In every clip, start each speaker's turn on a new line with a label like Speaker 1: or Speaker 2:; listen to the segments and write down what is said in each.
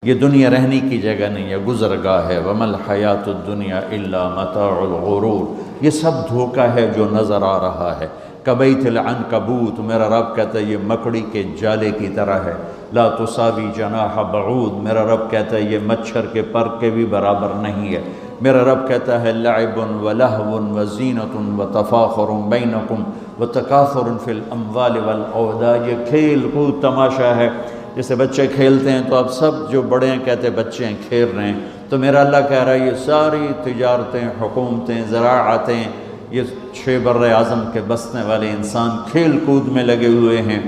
Speaker 1: یہ دنیا رہنے کی جگہ نہیں ہے، گزرگاہ ہے۔ وَمَا الْحَيَاةُ الدُّنْيَا إِلَّا مَتَاعُ الْغُرُورِ، یہ سب دھوکہ ہے جو نظر آ رہا ہے۔ کَبَيْتِ الْعَنْكَبُوتِ، میرا رب کہتا ہے یہ مکڑی کے جالے کی طرح ہے۔ لا تساوی جناح بعود، میرا رب کہتا ہے یہ مچھر کے پر کے بھی برابر نہیں ہے۔ میرا رب کہتا ہے لعب ولہو وزینۃ وتفاخر بینکم وتکاثر فی الاموال والاولاد، یہ کھیل کود تماشا ہے۔ جیسے بچے کھیلتے ہیں تو اب سب جو بڑے ہیں کہتے ہیں بچے ہیں کھیل رہے ہیں، تو میرا اللہ کہہ رہا ہے یہ ساری تجارتیں، حکومتیں، زراعتیں، یہ 6 بر اعظم کے بسنے والے انسان کھیل کود میں لگے ہوئے ہیں،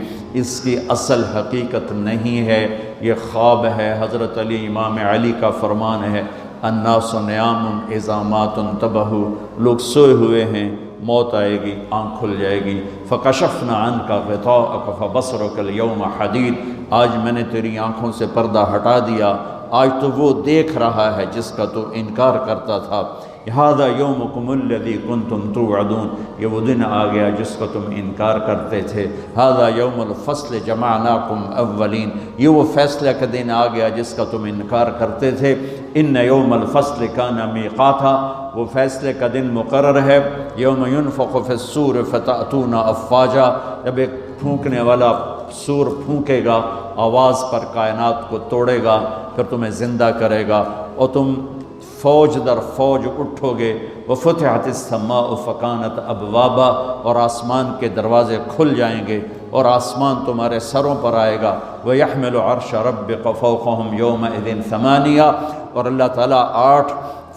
Speaker 1: اس کی اصل حقیقت نہیں ہے، یہ خواب ہے۔ حضرت علی امام علی کا فرمان ہے الناس نیام اذا مات انتبہوا، لوگ سوئے ہوئے ہیں، موت آئے گی، آنکھ کھل جائے گی۔ فکشفنا عنک غطاءک فبصرک اليوم حدید، آج میں نے تیری آنکھوں سے پردہ ہٹا دیا، آج تو وہ دیکھ رہا ہے جس کا تو انکار کرتا تھا۔ ھذا یومکم الذی کنتم توعدون، یہ وہ دن آ گیا جس کا تم انکار کرتے تھے۔ ھذا یوم الفصل جمعناکم اولین، یہ وہ فیصلہ کا دن آ گیا جس کا تم انکار کرتے تھے۔ ان یوم الفصل کان میقاتا، وہ فیصلے کا دن مقرر ہے۔ یوم ینفخ فی الصور فتأتون افواجا، جب ایک پھونکنے والا سور پھونکے گا، آواز پر کائنات کو توڑے گا، پھر تمہیں زندہ کرے گا اور تم فوج در فوج اٹھو گے۔ وفتحت السماء فکانت ابوابا، اور آسمان کے دروازے کھل جائیں گے اور آسمان تمہارے سروں پر آئے گا۔ وَيَحْمِلُ عَرْشَ رَبِّكَ فَوْقَهُمْ يَوْمَئِذٍ ثَمَانِيَةٌ، اور اللہ تعالیٰ 8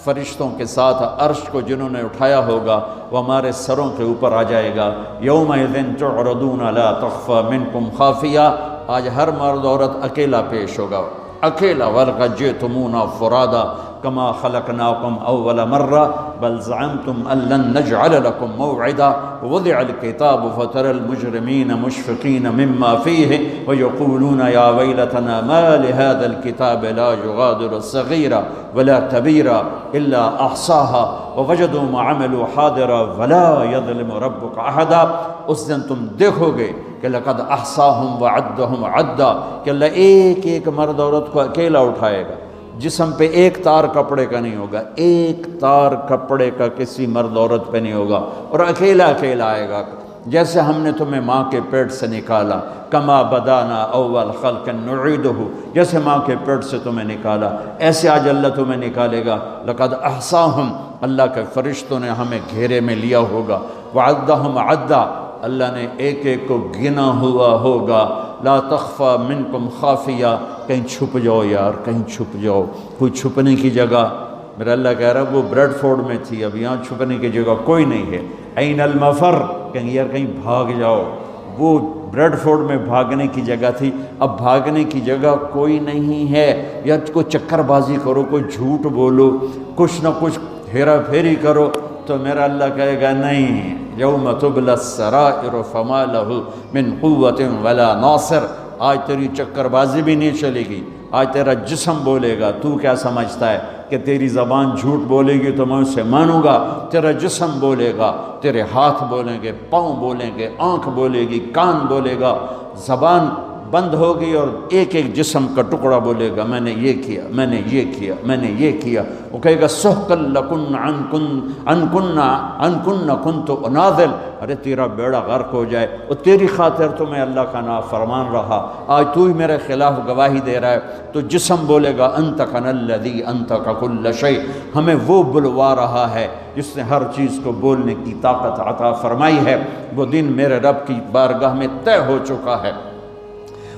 Speaker 1: فرشتوں کے ساتھ عرش کو جنہوں نے اٹھایا ہوگا وہ ہمارے سروں کے اوپر آ جائے گا۔ يَوْمَئِذٍ تُعْرَضُونَ لَا تَخْفَى مِنْكُمْ خَافِيَةٌ، آج ہر مرد عورت اکیلا پیش ہوگا، اکیلا۔ وَلَقَدْ جِئْتُمُونَا فُرَادَىٰ كما خلقناكم اول مرة بل زعمتم ان لن نجعل لكم موعدا ووضع الكتاب فترى المجرمين مشفقين مما فيه ويقولون يا ويلتنا ما لهذا الكتاب لا يغادر صغيرا ولا كبيرا الا احصاها ووجدوا ما عملوا حاضرا ولا يظلم ربك احدا۔ اس دن تم دیکھو گے کہ لقد احصاهم وعدهم عدا، کہ اللہ ایک ایک مرد عورت کو اکیلا اٹھائے گا، جسم پہ ایک تار کپڑے کا نہیں ہوگا، ایک تار کپڑے کا کسی مرد عورت پہ نہیں ہوگا، اور اکیلا اکیلا آئے گا۔ جیسے ہم نے تمہیں ماں کے پیٹ سے نکالا، کما بدانا اول خلق نعیدہ، جیسے ماں کے پیٹ سے تمہیں نکالا ایسے آج اللہ تمہیں نکالے گا۔ لقد احصاہم، اللہ کے فرشتوں نے ہمیں گھیرے میں لیا ہوگا۔ وعدہم عدا، اللہ نے ایک ایک کو گنا ہوا ہوگا۔ لا تخفى منکم خافیہ، کہیں چھپ جاؤ یار، کہیں چھپ جاؤ، کوئی چھپنے کی جگہ۔ میرا اللہ کہہ رہا ہے وہ بریڈ فورڈ میں تھی، اب یہاں چھپنے کی جگہ کوئی نہیں ہے۔ این المفر، کہیں یار کہیں بھاگ جاؤ، وہ بریڈ فورڈ میں بھاگنے کی جگہ تھی، اب بھاگنے کی جگہ کوئی نہیں ہے۔ یا کوئی چکر بازی کرو، کوئی جھوٹ بولو، کچھ نہ کچھ ہیرا پھیری کرو، تو میرا اللہ کہے گا نہیں، یوم تبلی السرائر فما لہ من قوت ولا ناصر، آج تیری چکر بازی بھی نہیں چلے گی، آج تیرا جسم بولے گا۔ تو کیا سمجھتا ہے کہ تیری زبان جھوٹ بولے گی تو میں اسے مانوں گا؟ تیرا جسم بولے گا، تیرے ہاتھ بولیں گے، پاؤں بولیں گے، آنکھ بولے گی، کان بولے گا، زبان بند ہوگی اور ایک ایک جسم کا ٹکڑا بولے گا میں نے یہ کیا، میں نے یہ کیا، میں نے یہ کیا۔ وہ کہے گا سحقا لکن عن کن کنت اناذل، ارے تیرا بیڑا غرق ہو جائے، اور تیری خاطر تو میں اللہ کا نافرمان رہا، آج تو ہی میرے خلاف گواہی دے رہا ہے۔ تو جسم بولے گا انطقنا الذی انطق کل شیء، ہمیں وہ بلوا رہا ہے جس نے ہر چیز کو بولنے کی طاقت عطا فرمائی ہے۔ وہ دن میرے رب کی بارگاہ میں طے ہو چکا ہے،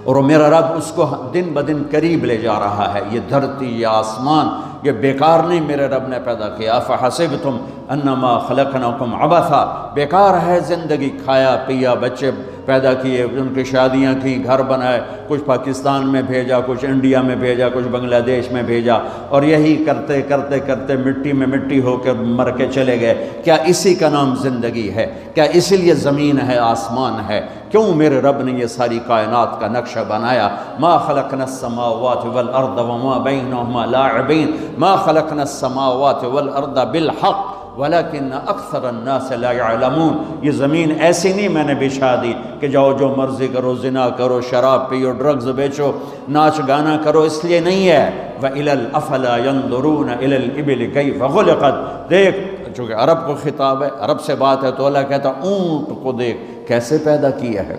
Speaker 1: اور میرا رب اس کو دن بدن قریب لے جا رہا ہے۔ یہ دھرتی، یہ آسمان، یہ بیکار نہیں میرے رب نے پیدا کیا۔ افحسبتم انما خلقناکم عبثا، بیکار ہے زندگی، کھایا پیا، بچے پیدا کیے، ان کی شادیاں کی، گھر بنائے، کچھ پاکستان میں بھیجا، کچھ انڈیا میں بھیجا، کچھ بنگلہ دیش میں بھیجا، اور یہی کرتے کرتے کرتے مٹی میں مٹی ہو کے مر کے چلے گئے۔ کیا اسی کا نام زندگی ہے؟ کیا اسی لیے زمین ہے، آسمان ہے؟ کیوں میرے رب نے یہ ساری کائنات کا نقشہ بنایا؟ ما خلقنا السماوات والارض وما بینہما لاعبین، ما خلقنا السماوات والارض بالحق ولیکن اکثر الناس لا یعلمون، یہ زمین ایسی نہیں میں نے بچھا دی کہ جاؤ جو مرضی کرو، زنا کرو، شراب پیو، ڈرگز بیچو، ناچ گانا کرو، اس لیے نہیں ہے۔ وَإِلَى الْأَفْلَا يَنْظُرُونَ إِلَى الْإِبِلِ كَيْفَ خُلِقَتْ، دیکھ، چونکہ عرب کو خطاب ہے، عرب سے بات ہے، تو اللہ کہتا اونٹ کو دیکھ کیسے پیدا کیا ہے،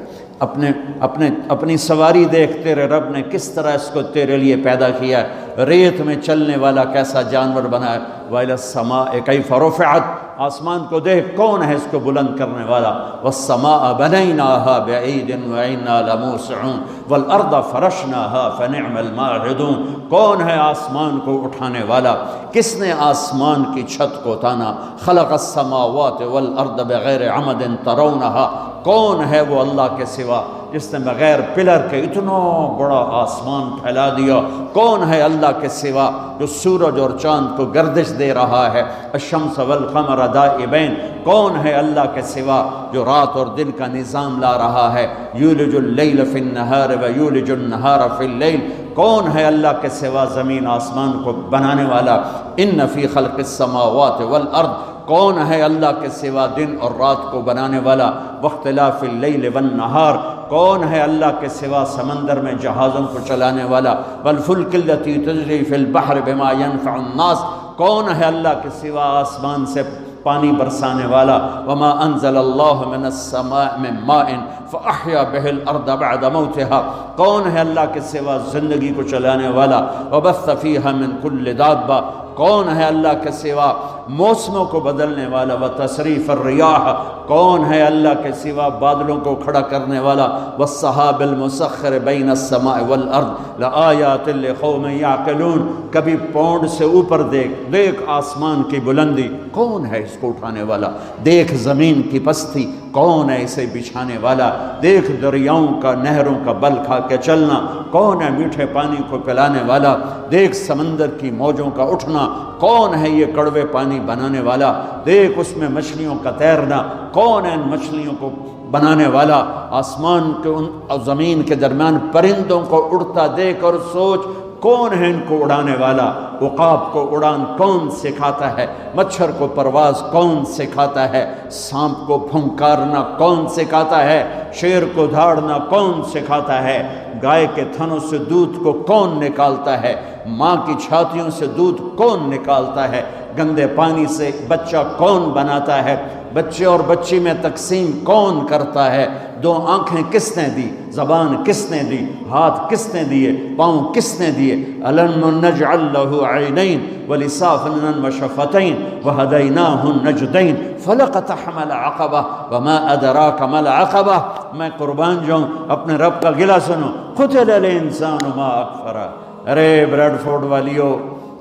Speaker 1: اپنی سواری دیکھ، تیرے رب نے کس طرح اس کو تیرے لیے پیدا کیا ہے، ریت میں چلنے والا کیسا جانور بنا ہے۔ وَإِلَى السَّمَاءِ كَيْفَ رُفِعَتْ، آسمان کو دیکھ کون ہے اس کو بلند کرنے والا۔ وَالسَّمَاءَ بَنَيْنَاهَا بِأَيْدٍ وَإِنَّا لَمُوسِعُونَ وَالْأَرْضَ فَرَشْنَاهَا فَنِعْمَ الْمَاهِدُونَ، کون ہے آسمان کو اٹھانے والا، کس نے آسمان کی چھت کو تانا۔ خلق السماوات والارض بغیر عمد ترونها، کون ہے وہ اللہ کے سوا جس نے بغیر پلر کے اتنا بڑا آسمان پھیلا دیا؟ کون ہے اللہ کے سوا جو سورج اور چاند کو گردش دے رہا ہے؟ الشمس والقمر دائبین، کون ہے اللہ کے سوا جو رات اور دن کا نظام لا رہا ہے؟ یولج اللیل فی النہار ویولج النہار فی اللیل، کون ہے اللہ کے سوا زمین آسمان کو بنانے والا؟ ان فی خلق السماوات والارض، کون ہے اللہ کے سوا دن اور رات کو بنانے والا؟ واختلاف اللیل والنہار، کون ہے اللہ کے سوا سمندر میں جہازوں کو چلانے والا؟ والفلک التی تجری فی البحر بما ينفع الناس، کون ہے اللہ کے سوا آسمان سے پانی برسانے والا؟ وما انزل اللہ من السماء من ماء فاحیا به الارض بعد موتها، کون ہے اللہ کے سوا زندگی کو چلانے والا؟ وبث فیہا من کل دابہ، کون ہے اللہ کے سوا موسموں کو بدلنے والا؟ وتصریف الریاح، کون ہے اللہ کے سوا بادلوں کو کھڑا کرنے والا؟ والسحاب المسخر بین السماء والارض لآیات لقوم یعقلون، کبھی پونڈ سے اوپر دیکھ آسمان کی بلندی، کون ہے اس کو اٹھانے والا؟ دیکھ زمین کی پستی، کون ہے اسے بچھانے والا؟ دیکھ دریاؤں کا، نہروں کا بل کھا کے چلنا، کون ہے میٹھے پانی کو پلانے والا؟ دیکھ سمندر کی موجوں کا اٹھنا، کون ہے یہ کڑوے پانی بنانے والا؟ دیکھ اس میں مچھلیوں کا تیرنا، کون ہے ان مچھلیوں کو بنانے والا؟ آسمان کے اور زمین کے درمیان پرندوں کو اڑتا دیکھ اور سوچ کون ہے ان کو اڑانے والا؟ عقاب کو اڑان کون سکھاتا ہے؟ مچھر کو پرواز کون سکھاتا ہے؟ سانپ کو پھنکارنا کون سکھاتا ہے؟ شیر کو دھاڑنا کون سکھاتا ہے؟ گائے کے تھنوں سے دودھ کو کون نکالتا ہے؟ ماں کی چھاتیوں سے دودھ کون نکالتا ہے؟ گندے پانی سے بچہ کون بناتا ہے؟ بچے اور بچی میں تقسیم کون کرتا ہے؟ دو آنکھیں کس نے دی؟ زبان کس نے دی؟ ہاتھ کس نے دیے؟ پاؤں کس نے دیے؟ أَلَمْ نَجْعَلْ لَهُ عَيْنَيْنِ وَلِسَانًا وَشَفَتَيْنِ وَهَدَيْنَاهُ النَّجْدَيْنِ فَلَقَتَحَمَ الْعَقَبَةَ وَمَا أَدْرَاكَ مَا الْعَقَبَةُ، میں قربان جاؤں، اپنے رب کا گلہ سنو، قُتِلَ الْإِنسَانُ مَا أَكْفَرَهُ۔ ارے بریڈ فورڈ والیو،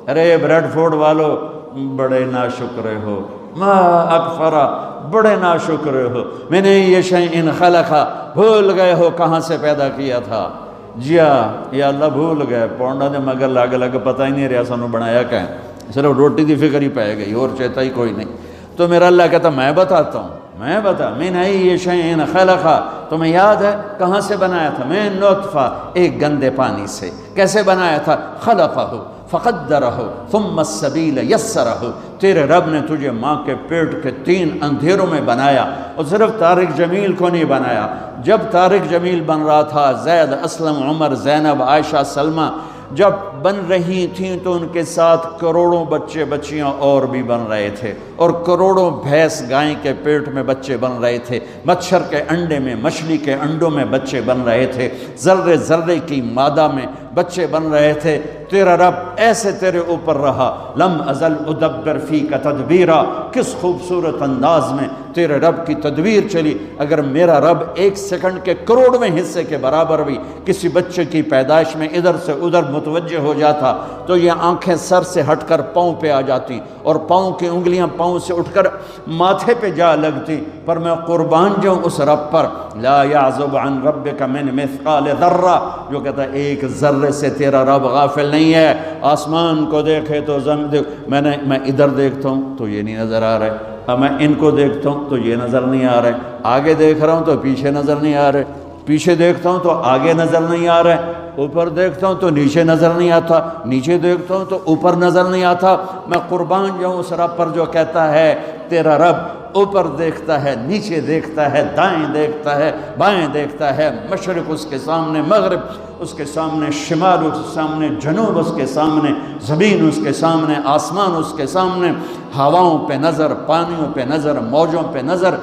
Speaker 1: ارے بریڈ فورڈ والو، بڑے ناشکر ہو، ما اکفرا، بڑے ناشکر ہو، میں نے یہ شیئن خلقا، بھول گئے ہو کہاں سے پیدا کیا تھا؟ جیا یا اللہ بھول گئے، پونڈا دے مگر لگ لگ پتہ ہی نہیں رہا سانو بنایا کہیں، صرف روٹی دی فکر ہی پائے گئی اور چیتا ہی کوئی نہیں۔ تو میرا اللہ کہتا میں بتاتا ہوں، میں بتا، من ای شیئن خلقا، تمہیں یاد ہے کہاں سے بنایا تھا؟ میں نطفہ، ایک گندے پانی سے۔ کیسے بنایا تھا؟ خلقہ فقدرہ ثم السبیل یسرہ، تیرے رب نے تجھے ماں کے پیٹ کے 3 اندھیروں میں بنایا، اور صرف طارق جمیل کو نہیں بنایا۔ جب طارق جمیل بن رہا تھا، زید، اسلم، عمر، زینب، عائشہ، سلمہ جب بن رہی تھیں تو ان کے ساتھ کروڑوں بچے بچیاں اور بھی بن رہے تھے، اور کروڑوں بھینس گائیں کے پیٹ میں بچے بن رہے تھے، مچھر کے انڈے میں، مچھلی کے انڈوں میں بچے بن رہے تھے، ذرے ذرے کی مادہ میں بچے بن رہے تھے۔ تیرا رب ایسے تیرے اوپر رہا، لم ازل ادبر فیک تدبیرا، کس خوبصورت انداز میں تیرے رب کی تدبیر چلی۔ اگر میرا رب 1 سیکنڈ کے کروڑویں حصے کے برابر بھی کسی بچے کی پیدائش میں ادھر سے ادھر متوجہ ہو جاتا تو یہ آنکھیں سر سے ہٹ کر پاؤں پہ آ جاتی، اور پاؤں کی انگلیاں پاؤں سے اٹھ کر ماتھے پہ جا لگتی۔ پر میں قربان جاؤں اس رب پر، لا یعزب عن ربک من مثقال ذرہ، جو کہتا ہے 1 ذرے سے تیرا رب غافل نہیں ہے۔ آسمان کو دیکھے تو میں ادھر دیکھتا ہوں تو یہ نہیں نظر آ رہا ہے، میں ان کو دیکھتا ہوں تو یہ نظر نہیں آ رہا ہے، آگے دیکھ رہا ہوں تو پیچھے نظر نہیں آ رہا ہے، پیچھے دیکھتا ہوں تو آگے نظر نہیں آ رہا ہے۔ اوپر دیکھتا ہوں تو نیچے نظر نہیں آتا، نیچے دیکھتا ہوں تو اوپر نظر نہیں آتا۔ میں قربان جاؤں اس رب پر جو کہتا ہے تیرا رب اوپر دیکھتا ہے، نیچے دیکھتا ہے، دائیں دیکھتا ہے، بائیں دیکھتا ہے، مشرق اس کے سامنے، مغرب اس کے سامنے، شمال اس کے سامنے، جنوب اس کے سامنے، زمین اس کے سامنے، آسمان اس کے سامنے، ہواؤں پہ نظر، پانیوں پہ نظر، موجوں پہ نظر،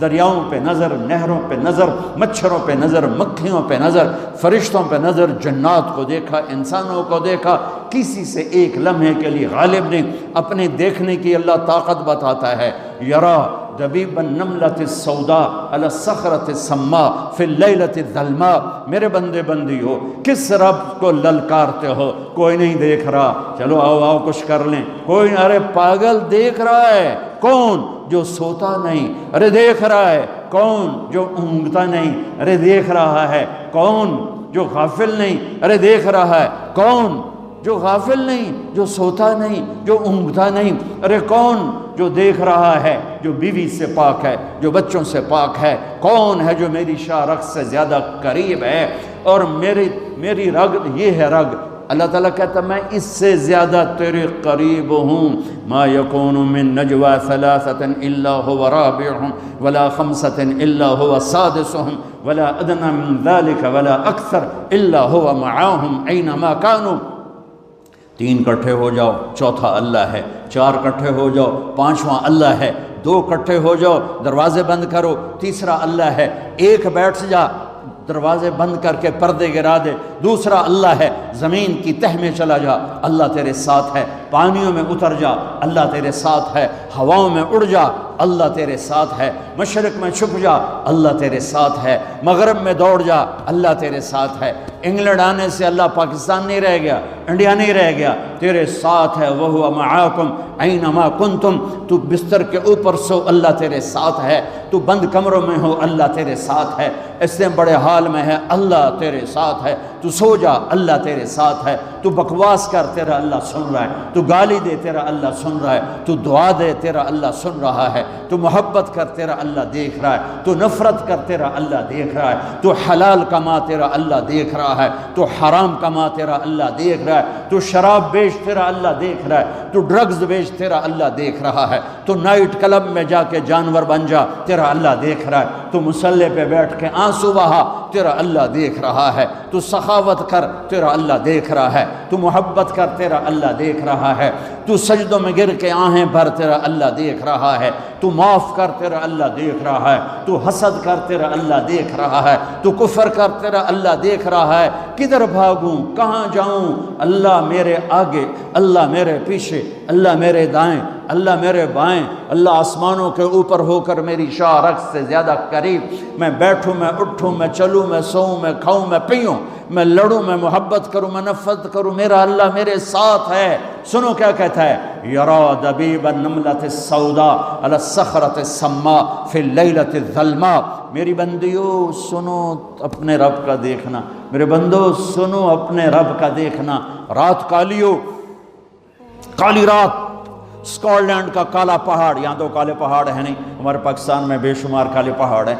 Speaker 1: دریاؤں پہ نظر، نہروں پہ نظر، مچھروں پہ نظر، مکھیوں پہ نظر، فرشتوں پہ نظر، جنات کو دیکھا، انسانوں کو دیکھا، کسی سے ایک لمحے کے لیے غالب نہیں۔ اپنے دیکھنے کی اللہ طاقت بتاتا ہے، یرا دبیب النملۃ السوداء علی الصخرۃ السماء فی اللیلۃ الظلماء۔ میرے بندے بندیو، کس رب کو للکارتے ہو؟ کوئی نہیں دیکھ رہا، چلو آؤ آؤ کچھ کر لیں، کوئی، ارے پاگل دیکھ رہا ہے، کون؟ جو سوتا نہیں، ارے دیکھ رہا ہے، کون؟ جو اونگتا نہیں، ارے دیکھ رہا ہے، کون؟ جو غافل نہیں، ارے دیکھ رہا ہے، کون؟ جو غافل نہیں، جو سوتا نہیں، جو اونگتا نہیں، ارے کون؟ جو دیکھ رہا ہے، جو بیوی سے پاک ہے، جو بچوں سے پاک ہے، کون ہے جو میری شاہ رگ سے زیادہ قریب ہے؟ اور میری رگ یہ ہے رگ، اللہ تعالیٰ کہتا میں اس سے زیادہ تیرے قریب ہوں۔ ما یکون من نجوى ثلاثة الا هو رابعهم ولا خمسة الا هو سادسهم ولا ادنى من ذلك ولا اکثر الا هو معاهم اینما كانوا۔ تین کٹھے ہو جاؤ، چوتھا اللہ ہے، چار کٹھے ہو جاؤ، پانچواں اللہ ہے، دو کٹھے ہو جاؤ، دروازے بند کرو، تیسرا اللہ ہے، ایک بیٹھ جا، دروازے بند کر کے پردے گرا دے، دوسرا اللہ ہے، زمین کی تہ میں چلا جا، اللہ تیرے ساتھ ہے، پانیوں میں اتر جا، اللہ تیرے ساتھ ہے، ہواؤں میں اڑ جا، اللہ تیرے ساتھ ہے، مشرق میں چھپ جا، اللہ تیرے ساتھ ہے، مغرب میں دوڑ جا، اللہ تیرے ساتھ ہے۔ انگلینڈ آنے سے اللہ پاکستان نہیں رہ گیا، انڈیا نہیں رہ گیا، تیرے ساتھ ہے، وَهُوَ مَعَاكُمْ أَيْنَمَا كُنْتُمْ۔ تو بستر کے اوپر سو، اللہ تیرے ساتھ ہے، تو بند کمروں میں ہو، اللہ تیرے ساتھ ہے، اس سے بڑے حال میں ہے، اللہ تیرے ساتھ ہے، تو سو جا، اللہ تیرے ساتھ ہے، تو بکواس کر، تیرا اللہ سن رہا ہے، تو گالی دے، تیرا اللہ سن رہا ہے، تو دعا دے، تیرا اللہ سن رہا ہے، تو محبت کر، تیرا اللہ دیکھ رہا ہے، تو نفرت کر، تیرا اللہ دیکھ رہا ہے، تو حلال کما، تیرا اللہ دیکھ رہا ہے، تو حرام کما، تیرا اللہ دیکھ رہا ہے، تو شراب بیچ، تیرا اللہ دیکھ رہا ہے، تو ڈرگز بیچ، تیرا اللہ دیکھ رہا ہے، تو نائٹ کلب میں جا کے جانور بن جا، تیرا اللہ دیکھ رہا ہے، تو مصلی پہ بیٹھ کے آنسو بہا، تیرا اللہ دیکھ رہا ہے، تو سخاوت کر، تیرا اللہ دیکھ رہا ہے، تو محبت کر، تیرا اللہ دیکھ رہا ہے، تو سجدوں میں گر کے آہیں بھر، تیرا اللہ دیکھ رہا ہے، تو معاف کر، تیرا اللہ دیکھ رہا ہے، تو حسد کر، تیرا اللہ دیکھ رہا ہے، تو کفر کر، تیرا اللہ دیکھ رہا ہے۔ کدھر بھاگوں، کہاں جاؤں؟ اللہ میرے آگے، اللہ میرے پیچھے، اللہ میرے دائیں، اللہ میرے بائیں، اللہ آسمانوں کے اوپر ہو کر میری شاہ رگ سے زیادہ قریب۔ میں بیٹھوں، میں اٹھوں، میں چلوں، میں سوؤں، میں کھاؤں، میں پیوں، میں لڑوں، میں محبت کروں، میں نفرت کروں، میرا اللہ میرے ساتھ ہے۔ سنو کیا کہتا ہے، یرا دبیب النملۃ السوداء علی الصخرۃ السماء فی اللیلۃ الظلماء۔ میری بندیو سنو اپنے رب کا دیکھنا، میرے بندو سنو اپنے رب کا دیکھنا۔ رات کالیو، کالی رات، اسکاٹ کا کالا پہاڑ، یہاں تو کالے پہاڑ ہیں نہیں، ہمارے پاکستان میں بے شمار کالے پہاڑ ہیں۔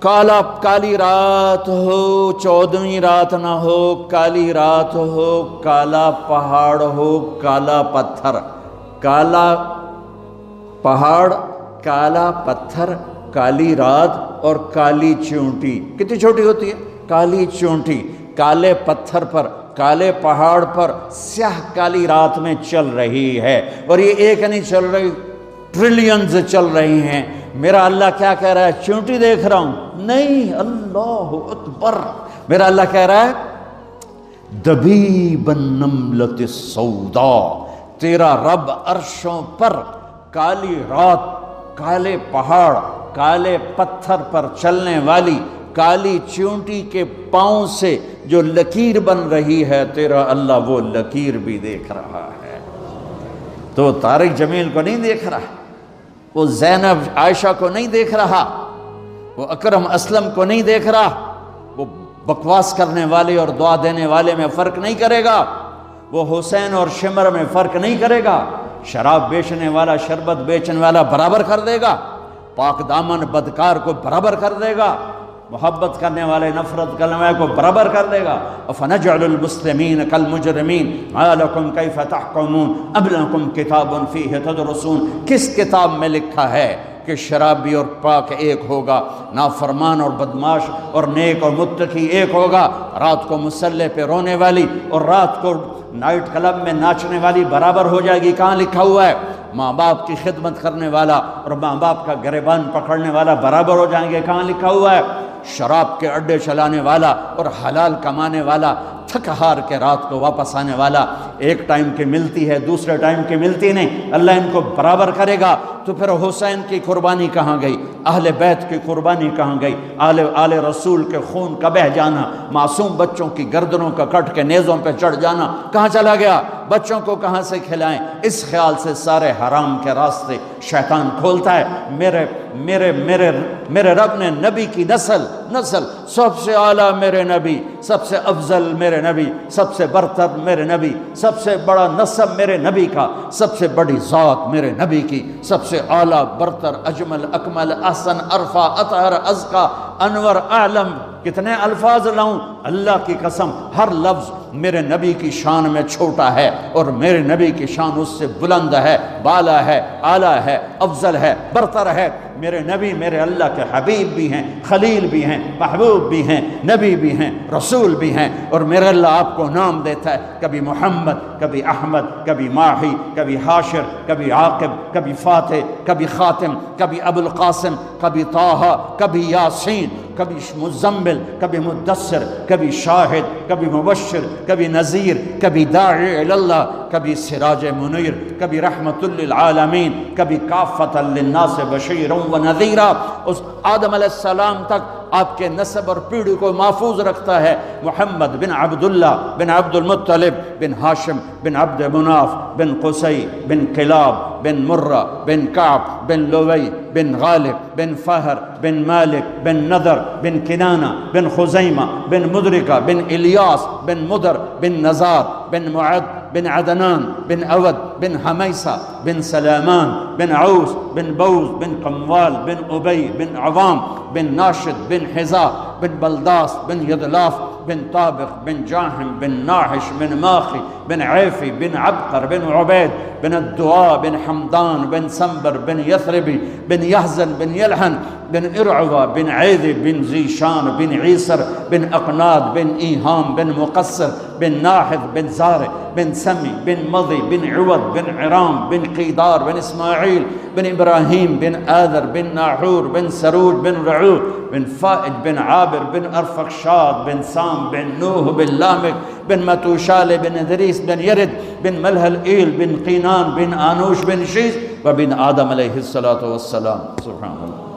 Speaker 1: کالی رات ہو، 14ویں رات نہ ہو، کالی رات ہو، کالا پہاڑ ہو، کالا پتھر، کالا پہاڑ، کالا پتھر، کالی رات اور کالی چونٹی۔ کتنی چھوٹی ہوتی ہے؟ کالی چونٹی، کالے پتھر پر، کالے پہاڑ پر سیاہ کالی رات میں چل رہی ہے، اور یہ ایک نہیں چل رہی، ٹریلینز چل رہی ہیں۔ میرا اللہ کیا کہہ رہا ہے؟ چونٹی دیکھ رہا ہوں؟ نہیں، اللہ اکبر۔ میرا اللہ کہہ رہا ہے دبیب النملۃ السوداء، تیرا رب عرشوں پر کالی رات، کالے پہاڑ، کالے پتھر پر چلنے والی کالی چونٹی کے پاؤں سے جو لکیر بن رہی ہے، تیرا اللہ وہ لکیر بھی دیکھ رہا ہے۔ تو طارق جمیل کو نہیں دیکھ رہا، وہ زینب عائشہ کو نہیں دیکھ رہا، وہ اکرم اسلم کو نہیں دیکھ رہا، وہ بکواس کرنے والے اور دعا دینے والے میں فرق نہیں کرے گا، وہ حسین اور شمر میں فرق نہیں کرے گا، شراب بیچنے والا شربت بیچنے والا برابر کر دے گا، پاک دامن بدکار کو برابر کر دے گا، محبت کرنے والے نفرت کرنے والے کو برابر کر دے گا۔ افنجعل المسلمین کالمجرمین ما لکم کیف تحکمون ام لکم کتاب فیہ تدرسون۔ کس کتاب میں لکھا ہے کہ شرابی اور پاک ایک ہوگا، نافرمان اور بدماش اور نیک اور متقی ایک ہوگا، رات کو مسلح پہ رونے والی اور رات کو نائٹ کلب میں ناچنے والی برابر ہو جائے گی؟ کہاں لکھا ہوا ہے؟ ماں باپ کی خدمت کرنے والا اور ماں باپ کا گریبان پکڑنے والا برابر ہو جائیں گے؟ کہاں لکھا ہوا ہے؟ شراب کے اڈے چلانے والا اور حلال کمانے والا، تھک ہار کے رات کو واپس آنے والا، ایک ٹائم کی ملتی ہے دوسرے ٹائم کی ملتی نہیں، اللہ ان کو برابر کرے گا۔ تو پھر حسین کی قربانی کہاں گئی؟ اہل بیت کی قربانی کہاں گئی؟ آل رسول کے خون کا بہہ جانا، معصوم بچوں کی گردنوں کا کٹ کے نیزوں پہ چڑھ جانا کہاں چلا گیا؟ بچوں کو کہاں سے کھلائیں؟ اس خیال سے سارے حرام کے راستے شیطان کھولتا ہے۔ میرے رب نے نبی کی نسل سب سے اعلیٰ میرے نبی، سب سے افضل میرے نبی، سب سے برتر میرے نبی، سب سے بڑا نسب میرے نبی کا، سب سے بڑی ذات میرے نبی کی، سب سے اعلیٰ برتر اجمل اکمل احسن ارفع اطہر ازکا انور اعلم۔ کتنے الفاظ لاؤں؟ اللہ کی قسم ہر لفظ میرے نبی کی شان میں چھوٹا ہے اور میرے نبی کی شان اس سے بلند ہے، بالا ہے، اعلیٰ ہے، افضل ہے، برتر ہے۔ میرے نبی میرے اللہ کے حبیب بھی ہیں، خلیل بھی ہیں، محبوب بھی ہیں، نبی بھی ہیں، رسول بھی ہیں، اور میرے اللہ آپ کو نام دیتا ہے، کبھی محمد، کبھی احمد، کبھی ماہی، کبھی حاشر، کبھی عاقب، کبھی فاتح، کبھی خاتم، کبھی ابو القاسم، کبھی طٰہٰ، کبھی یاسین، کبھی مزمل، کبھی مدثر، کبھی شاہد، کبھی مبشر، کبھی نذیر، کبھی داعی الی اللہ، کبھی سراج منیر، کبھی رحمت للعالمین، کبھی کافۃ للناس بشیرا و نذیرا۔ اس آدم علیہ السلام تک آپ کے نسب اور پیڑھی کو محفوظ رکھتا ہے۔ محمد بن عبداللہ بن عبد المطلب بن ہاشم بن عبد مناف بن قصی بن کلاب بن مرہ بن کعب بن لوی بن غالب بن فہر بن مالک بن نضر بن کنانہ بن خزیمہ بن مدرکہ بن الیاس بن مدر بن نزار بن معد بن عدنان بن اود بن حمیسہ بن سلامان بن عوس بن بوز بن قموال بن ابی بن عوام بن ناشد بن حذا بن بلداس بن یدلاف بن طابق بن جاہم بن ناحش بن ماخی بن عیفی بن عبقر بن عبید بن الدعاء بن حمدان بن سنبر بن یثربی بن یحزن بن یلحن بن ارعوہ بن عیدی بن زیشان بن عیسر بن اقناد بن ایہام بن مقصر بن ناحد بن زارع بن سمی بن مضی بن عوض بن عرام بن قیدار بن اسماعیل بن ابراہیم بن آذر بن ناحور بن سروج بن رعو بن فائج بن عابر بن ارفقشاد بن سام بن نوح بن لامک بن متوشال بن ادریس بن یرد بن ملہل ایل بن قینان بن آنوش بن شیز وبن آدم علیہ الصلاۃ والسلام۔ سبحان اللہ۔